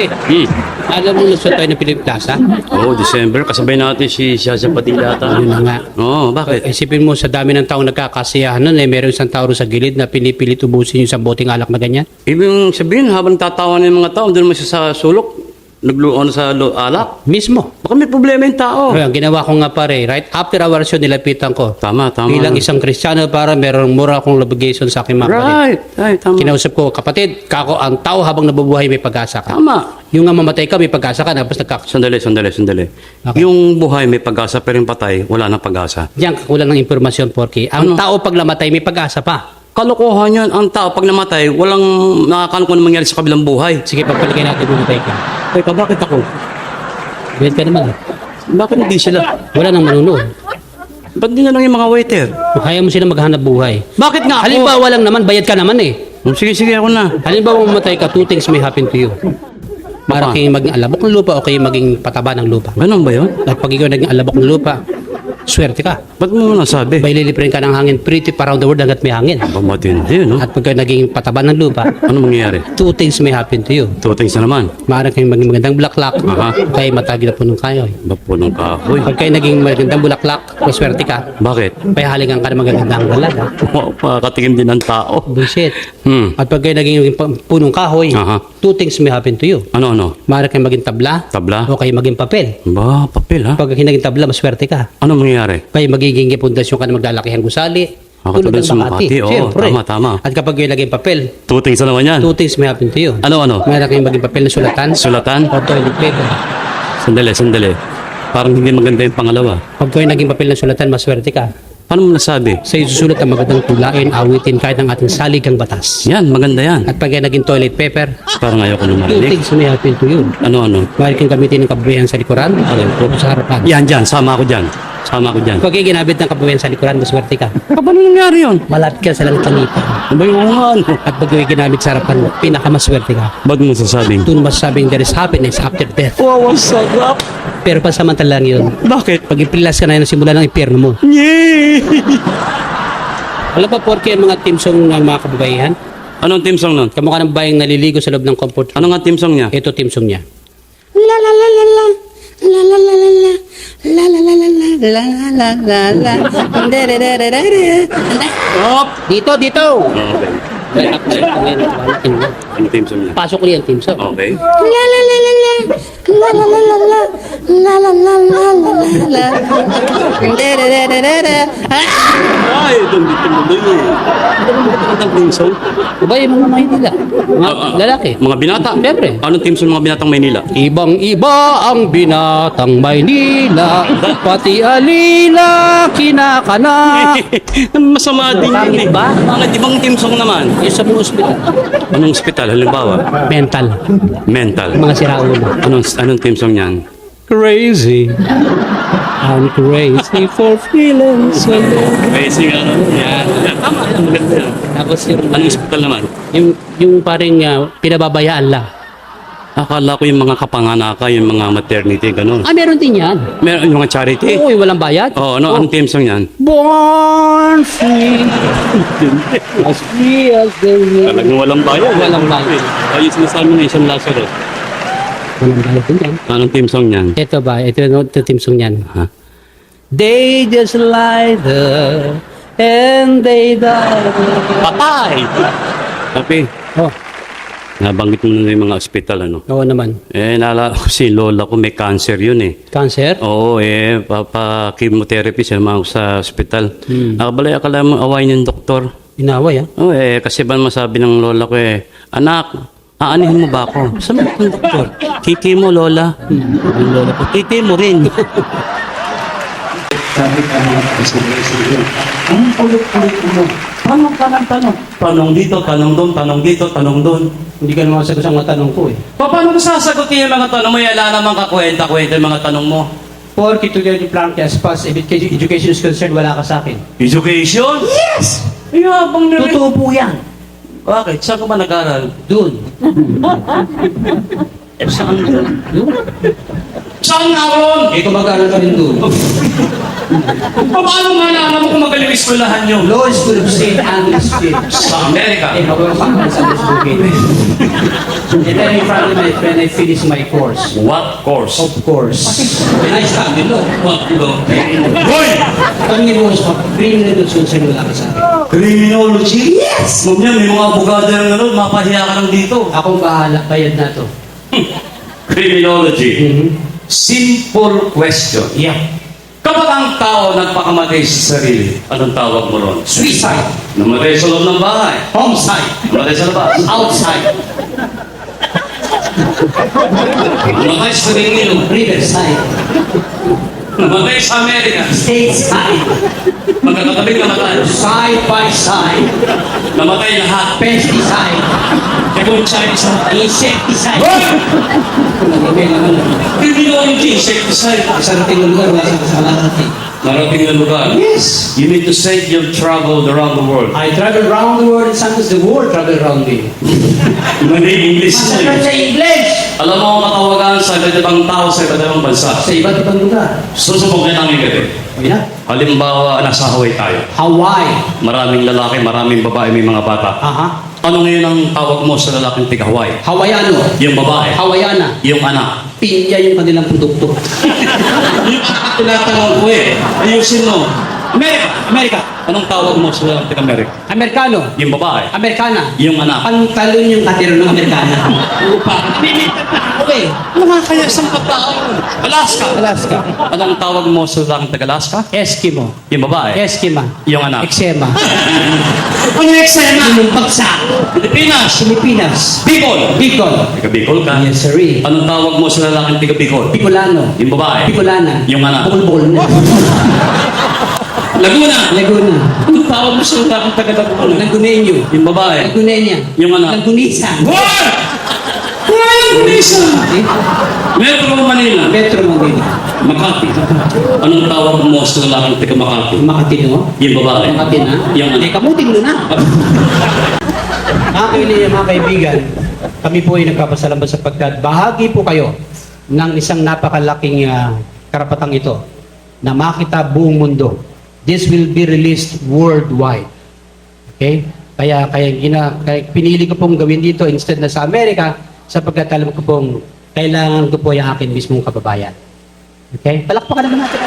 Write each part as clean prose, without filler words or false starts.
Porky, alam mo nasa tayo ng Philip Plaza? Oo, December. Kasabay natin si Shasha Padilla ata. Yun na nga. Oo, bakit? Isipin mo, sa dami ng taong nagkakasiyahan nun, meron isang tao sa gilid na pinipilit ubusin yung isang boteng alak na ganyan. Ibig sabihin, habang tatawa ng mga tao, doon mo siya sa sulok, nagluon sa alak. Mismo. Baka may problema yung tao. Ang ginawa ko nga pare, right after our show, nilapitan ko. Tama. Bilang isang Kristiyano, para meron mura akong obligation sa aking mga kapatid. Right, tama. Kinausap ko, kapatid, kako ang tao habang nabubuhay may pag-asa ka. Tama. Yung nga mamatay ka, may pag-asa ka, tapos Sandali. Okay. Yung buhay may pag-asa, pero yung patay, wala nang pag-asa. Diyan, kakulang ng impormasyon, Porky. Ang tao pag namatay, may pag-asa pa. Kalokohan yun. Ang tao, pag namatay, walang nakakano kung ano mangyari sa kabilang buhay. Sige, pagpaligay natin kung matay ka. Teka, bakit ako? Bayad ka naman. Bakit hindi sila? Wala nang manunood. Ba't di na lang yung mga waiter? Kaya mo sila maghanap buhay. Bakit nga ako? Halimbawa lang naman, bayad ka naman eh. Sige, ako na. Halimbawa mamatay ka, two things may happen to you. Para kayong maging alabok ng lupa o kayong maging pataba ng lupa. Ganun ba yun? At pag ikaw naging alabok ng lupa, swerte ka. Ba't mo nasabi? May lilipirin ka ng hangin pretty around the world hanggat may hangin. Ba matindi, no? At pag naging pataba ng lupa, Ano mangyayari? two things may happen to you. Two things na naman. Maaari kayong maging magandang bulaklak, Aha. kaya matagi na punong kayoy. Ba po ng kahoy? Pag kayo naging magandang bulaklak, maswerte ka, Bakit? kaya halingan ka ng magagandang dalaga. Pakatikim din ng tao. Bullshit. Hmm. At pag kayo naging punong kahoy, Aha. two things may happen to you. Ano? Maaari kayong maging tabla, Tabla? o kayo maging papel. Ba, papel ha? Pag kayo naging tabla, maswerte ka. Ano mangyayari? Kaya magiging pundasyon ka na maglalakihang gusali. Katulad sa Makati, oo, Siyempre. tama. At kapag kayo laging papel, Two things na naman yan. two things may happen to you. Ano? Maaari kayong maging papel na sulatan, Sulatan? o toilet paper. Sandali. Parang hindi maganda yung pangalawa. Pag kayo naging papel na sulatan, maswerte ka. Paano mo nasabi? Sa isusulat ang magandang tulain, awitin kahit ang ating saligang batas. Yan, maganda yan. At pag kayo naging toilet paper, Parang ayoko two lumarinig. things may happen to you. Ano? Maaari kang gamitin ng kabuhayan sa likuran, o sa harapan. Yan dyan, sama ako dyan. Pag kayo ginamit ng kabuhayan sa likuran, maswerte ka. Paano nangyari yun? Malapit ka sa langit tangipan. Ba yung nga ano? At pag kayo ginamit sa harapan, pinakamaswerte ka. Ba't mo sasabing? Doon masasabing there is happiness after death. Wow, ang sarap! Pero pansamantala lang yun. Bakit? Pag ipilas ka na yun, simula ng impyerno mo. Yay! Alam ba, Porky, ang mga team song ng mga kababaihan? Anong team song nun? Kamukha ng babayang naliligo sa loob ng comfort room. Ano nga team song niya? Ito team song niya. La la la la la la la la la la la la la la la la la la da da da da da da. Stop! Dito! Okay. Ano team song niya? Pasok ko yan, team song. Okay. La la la la la la la la la la la la la la la la da da da da da da. Ay, doon yun. Ano team song? Diba yung mga Maynila? Mga lalaki. Mga binata? Siyempre. Anong team song ng mga binatang Maynila? Ibang-iba ang binatang Maynila, pati alila kinakana. Masama din yun Pangit eh. ba? Bakit ibang team song naman? Yung sa mga ospital. Anong hospital? Halimbawa? Mental. Mental. Mga siraulo. Anong team song niyan? Crazy. I'm crazy for feeling so low. Crazy nga ano? Yan. Tama. Maganda yan. Tapos Anong hospital naman? yung parang pinababayaan lang. Akala ko yung mga kapanganaka, yung mga maternity, gano'n. Meron din yan. Meron yung mga charity. Oo, yung walang bayad. Oo, anong team song yan? Born free. As free as the wind. Talagang walang bayad. Walang bayad. Ayos na sa amin na isang Lazarus. Walang bayad din yan. Anong team song yan? Ito ba? Ito team song yan. Ha? They just lie there and they die. Patay! Tapi, Oh, nabanggit mo na yung mga ospital, ano? oo naman. Naalala ko si lola ko, may cancer yun eh. Cancer? Oo, papa-chemotherapy siya naman ako sa ospital. Nakabalay, akala mo awayin yung doktor. Inaway, ah. Oo, kasi ba masabi ng lola ko anak, aanihin mo ba ako? Saan mo yung doktor? Kiki mo, lola. Yung lola ko, kiki mo rin. Sabi ka mga kasi ang ulit-ulit mo. Tanong ka ng tanong. Tanong dito, tanong doon, tanong dito, tanong doon. Hindi ka naman sagot sa mga tanong ko eh. Paano mo sasagutin yung mga tanong mo? Wala namang kakwenta-kwenta yung mga tanong mo. Porky today the plan as far as education is concerned, wala ka sa akin. Education? Yes! Ay, habang nire... Totoo po yan. Bakit? Saan ka ba nag-aral? Doon. Saan? Doon. Saan nga ron? Eh, kung mag-aaral ka rin doon. Paano nga nalaman mo kung magaling eskwelahan nyo? Law School of St. Andrews Philips. Sa Amerika. Eh, ako yung pangalan sa Lusbukid. And then in front of my friend, I finished my course. What course? Of course. And I studied law. What law? Hoy! Ang niluwas pa, criminal law sa wala ka sa akin. Criminology? Yes! Ma'am yan, may mga abogado na gano'n, mapahiya ka lang dito. Akong bahala, bayad na to. Criminology. Simple question. Yeah. Kapag ang tao nagpakamatay sa sarili, anong tawag mo ron? Suicide. Namatay sa loob ng bahay. Homicide. Namatay sa labas. Outside. Namatay sa Ringilo. Riverside. Namatay sa Amerika. Stateside. Magkakatabi namatay. Side by side. Namatay lahat. Pesticide. Kung Chinese na. Insecticide. Hoy! May naman. Criminology, insecticide. Isang tingin lugar, wala sa kasalanan. Narating na lugar. Yes. You need to say you've traveled around the world. I travel around the world and sometimes the world travel around me. Mali English Masarap na sa English! Alam mo ang katawagan sa iba't ibang tao sa iba't ibang bansa. Sa iba't ibang lugar. Susubukan namin gabi. Okay na? Halimbawa, nasa Hawaii tayo. Hawaii. Maraming lalaki, maraming babae, may mga bata. Aha. Ano ngayon ang tawag mo sa lalaking tiga Hawaii? Hawaiano. Yung babae. Hawaiana. Yung anak. Pinya yung kanilang produkto. Yung anak tinatanong ko eh. Ayusin mo. Amerika! Amerika. Anong tawag mo sa lalaking tiga Amerika? Amerikano. Yung babae. Amerikana. Yung anak. Pantalon yung katiro ng Amerikana. Upa. Limited na. Okay. Ano nga kaya isang katao? Alaska. Alaska. Anong tawag mo sa lalaking taga Alaska? Eskimo. Yung babae. Eskima. Yung anak. Eksema. Ano yung eksena? Yung bagsak. Pilipinas. Pilipinas. Bicol. Bicol. Taga Bicol ka. Yes, sirree. Anong tawag mo sa lalaking taga Bicol? Bicolano. Yung babae. Bicolana. Yung anak. Bukol-bukol na. Laguna. Laguna. Anong tawag mo sa lalaking taga Laguna? Lagunenyo. Yung babae. Lagunenya. Yung anak. Lagunisa. What? Wala yung Lisa. Eh? Metro Manila. Metro Manila. Makati. Anong tawag mo sa lalaking taga Makati? Makati no? Yung babae. Makati na? Yung anak. Eh, kamutin mo na. Mga kaibigan, kami po ay nagpapasalamat sapagkat bahagi po kayo ng isang napakalaking karapatang ito na makita buong mundo. This will be released worldwide. Okay? Kaya pinili ko pong gawin dito instead na sa Amerika sapagkat alam ko pong kailangan ko po yung akin mismong kababayan. Okay? Palakpakan naman natin.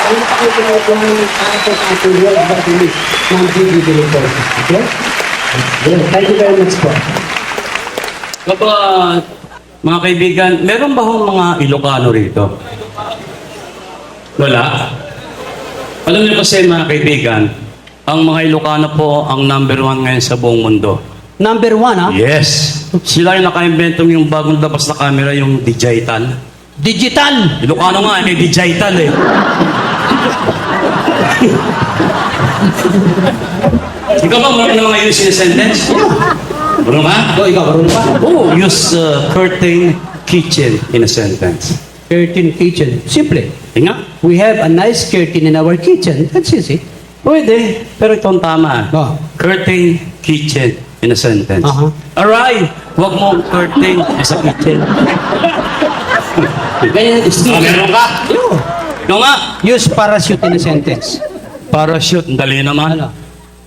Ayun pa kayo pinukuha ng para po sa ating worldwide release ng DVD report. Okay? Good. Thank you very much po. Mga kaibigan, meron ba hong mga Ilocano rito? Wala? Alam niyo kasi mga kaibigan, ang mga Ilocano po ang number 1 ngayon sa buong mundo. Number 1, ha? Yes! Sila yung naka-inventong yung bagong labas na camera, yung digital. Digital! Ilocano nga, may digital eh. Ikaw ba marunong na mga use in a sentence? Marunong ba? Ikaw, marunong pa? Oh, use curtain kitchen in a sentence. Curtain kitchen. Simple. Tinga? We have a nice curtain in our kitchen. That's easy. Pwede, pero itong tama. Oh. Curtain kitchen in a sentence. Aha. Aray, wag mo curtain sa kitchen. Ganyan. Meron ka? No nga. Use parachute in a sentence. Parachute, dali naman. Ano?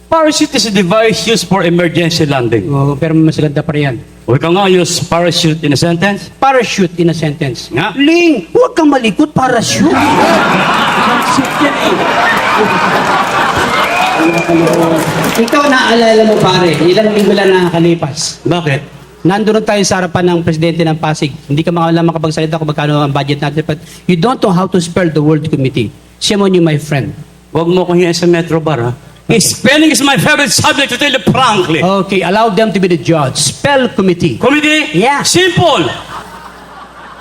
Parachute is a device used for emergency landing. Oh, pero mas maganda pa rin yan. Huwag ka nga use parachute in a sentence. Parachute in a sentence. Nga. Ling, huwag kang malikot, parachute. Ikaw, naalala mo pare, ilang linggo lang nakakalipas. Bakit? Nandun tayo sa harapan ng presidente ng Pasig. Hindi ka makapagsalita kung magkano ang budget natin. But you don't know how to spell the word committee. Siya mo niyo, my friend. Huwag mo kong hiyan sa Metro Bar, ha? Spelling is my favorite subject, to tell you frankly. Okay, allow them to be the judge. Spell committee. Committee? Yeah. Simple.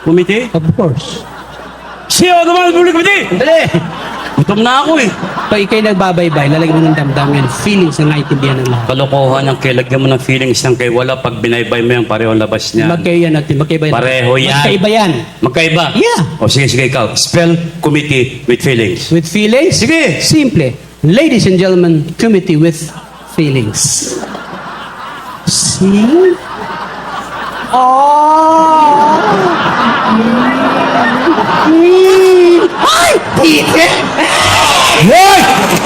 Committee? Of course. Siya naman ang committee. Dali! Gutom na ako eh. Pag ikay nagbabaybay, lalagyan mo ng damdamin, feelings na naintindihan ng lahat. Kalokohan ang kilagyan mo ng feelings ng kay wala pag binaybay mo yung pareho labas niya. Magkaiba natin, magkaiba yan. Pareho yan. Magkaiba yan. Magkaiba? Yeah. O sige, ikaw. Spell committee with feelings. With feelings? Sige. Simple. Ladies and gentlemen, committee with feelings. See? Oh! Ay! Titi! Hoy!